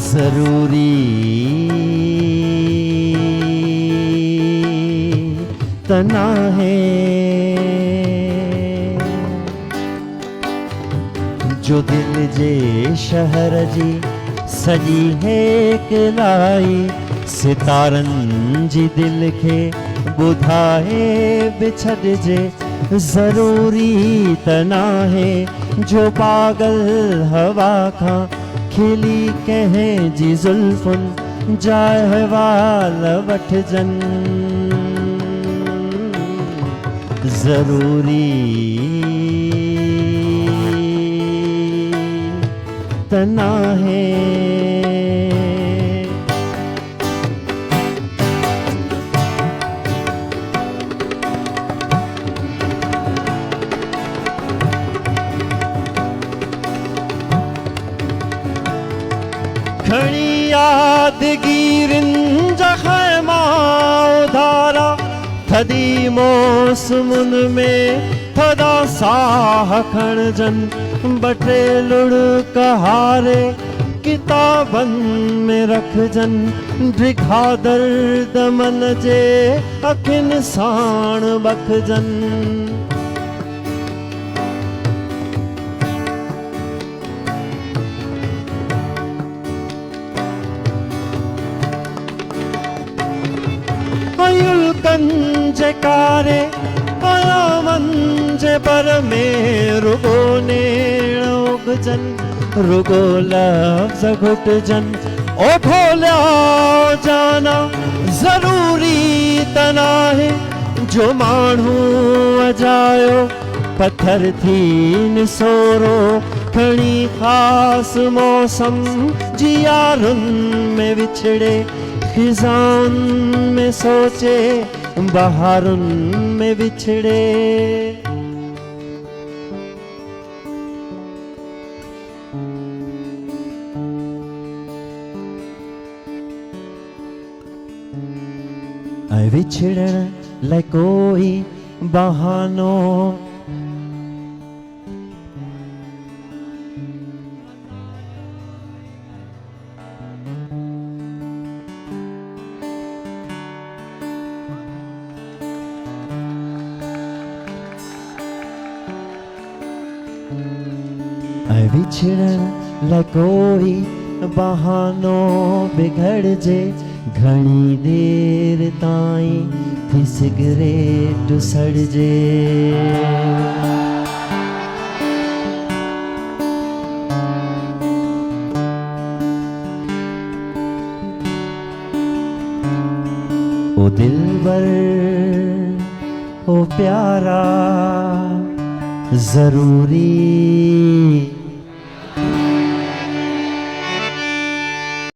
जरूरी तना है जो दिल जे शहर जी सजी है किलाई सितारन जी दिल के बुधाए बिछड़ जे जरूरी तना है जो पागल हवा खां खिली कहें जी जुल्फुन जाए वाल वठ जन जरूरी तना है खड़ी यादगीरिन जा ख़ैमा उधारा थदी मौसमुन में थदा साह खणजन बटे लुड़ कहारे किताबन में रखजन ड्रिघा दर्द मन जे अखिन साण बखजन कंजे कारे मंजे पर में रुगो नेणोगजन रुगो लफ्ज़ घुटजन ओ भोला जाना जरूरी तना है जो माण्हू अजायो पत्थर थी निसोरो खणी खास मौसम जियारुन में विछड़े खिजान में सोचे बहारुन में बिछड़े विछड़न लाइ कोई बहानो विछड़न लाइ कोई बहानो बिगड़ जे घणी देर ताईं थी सिगरेट सड़जे ओ दिलबर ओ प्यारा जरूरी